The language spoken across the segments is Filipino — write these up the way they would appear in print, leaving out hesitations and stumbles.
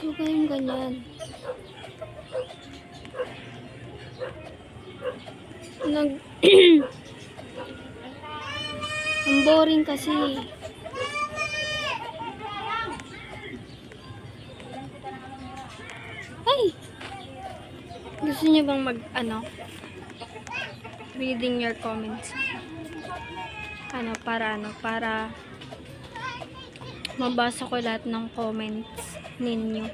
Huwag kayong ganyan. Ang boring kasi. Ay! Gusto niyo bang reading your comments? Para mabasa ko lahat ng comments ninyo.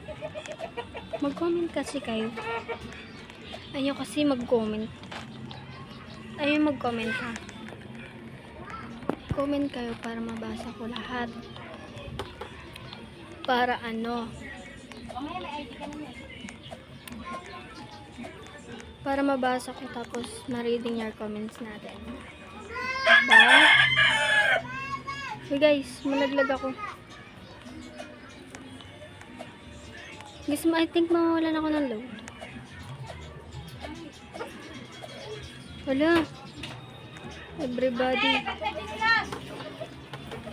Mag-comment kasi kayo. Ayaw kasi mag-comment. Ayaw mag-comment ha. Comment kayo para mabasa ko lahat. Para para mabasa ko tapos ma-reading your comments natin. Diba? Hey guys, malaglag ako. Guys, I think mawawalan ako ng load. Wala. Everybody.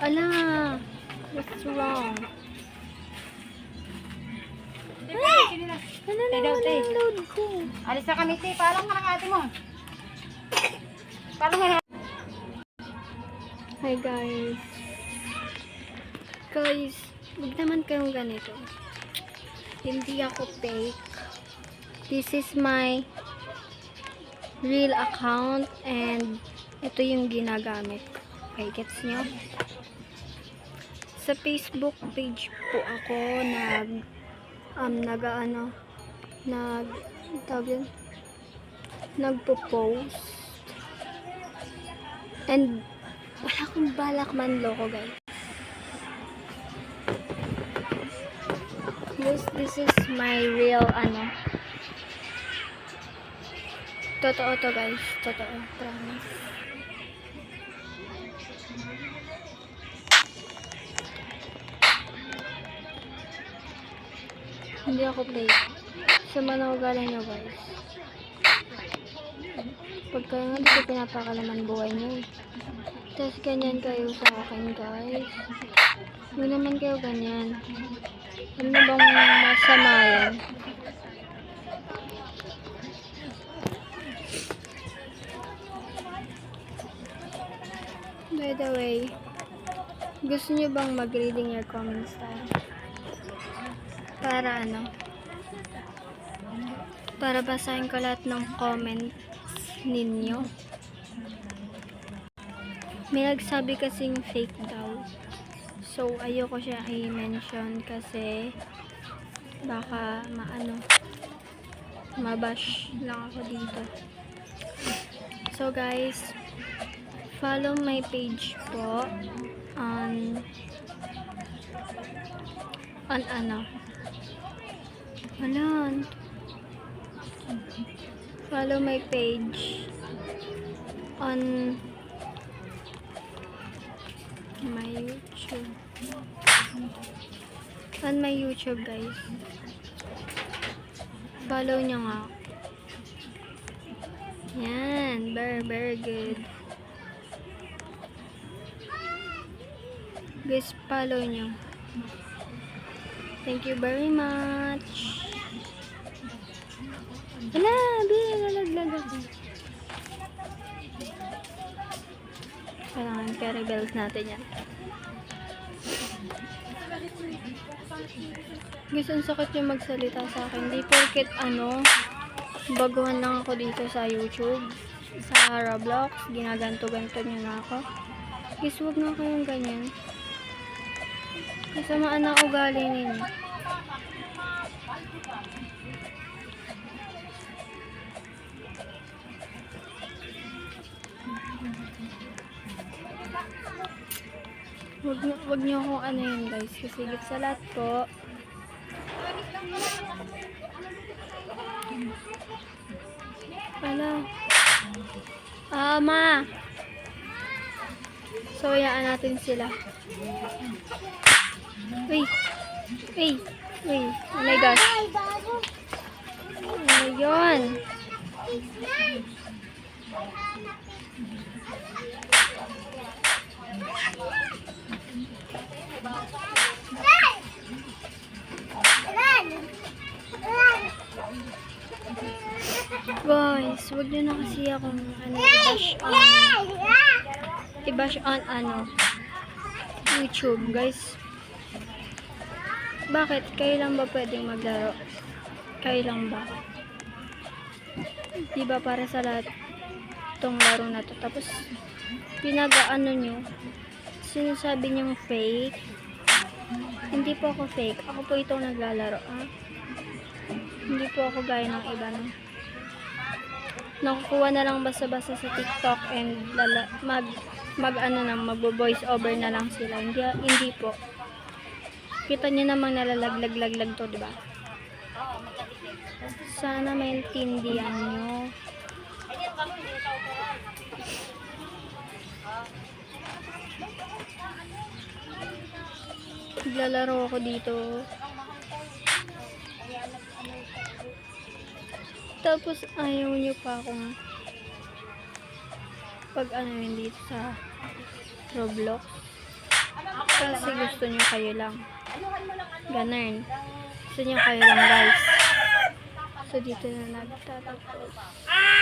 Ala. What's wrong? Ano na yung load ko? Alis na kami, te. Parang ka ng ate mo. Parang ka. Hi guys. Guys, huwag naman kayong ganito. Hindi ako fake. This is my real account and ito yung ginagamit ko. Okay, gets nyo? Sa Facebook page po ako nagpo-post and wala akong balak manloko guys. This is my real totoo to guys, totoo, promise. Hindi ako play. Sama na ako galing nyo guys. Pagka nga hindi ko pinapakalaman buhay nyo. Tapos ganyan kayo sa akin guys. Huwag naman kayo ganyan. Ano bang masama yan? By the way, gusto nyo bang mag-reading your comments tayo? Para basahin ko lahat ng comments ninyo. May nagsabi kasing fake daw. So, ayoko siya i-mention kasi baka mabash lang ako dito. So, guys, follow my page po on follow my page on my YouTube guys. Follow nyo nga. Yan, very good guys, follow nyo. Thank you very much. Wala, nalaglag ako. Kailangan carry belt natin yan. Guys, ang sakit yung magsalita sa akin. Di porket baguhan lang ako dito sa YouTube, sa Roblox, ginaganto-ganto nyo na ako. Guys, huwag na kayong ganyan. Kasamaan ang ugali ninyo. Wag nyo akong yun guys, kasi higit sa lahat po ma, so hayaan natin sila. Uy, oh my gosh, ano yun? Guys, wag nyo na kasi akong i-bash on YouTube, guys. Bakit? Kayo lang ba pwedeng maglaro? Kayo lang ba? Di ba para sa lahat tong laro na to? Tapos, pinag-ano nyo, sinasabi nyong fake. Hindi po ako fake. Ako po itong naglalaro, ha? Hindi po ako gaya ng iba, no? Nakukuha na lang basta-basta sa TikTok and magvo-voice over na lang sila. Hindi po. Kita nyo namang nalalaglag-laglag to, di ba? Sana maintindihan nyo. Naglalaro ako dito. Tapos ayaw nyo pa akong pag-ano dito sa Roblox. Kasi gusto nyo kayo lang. Ganun. Gusto nyo kayo lang, guys. So dito na nagtatapos.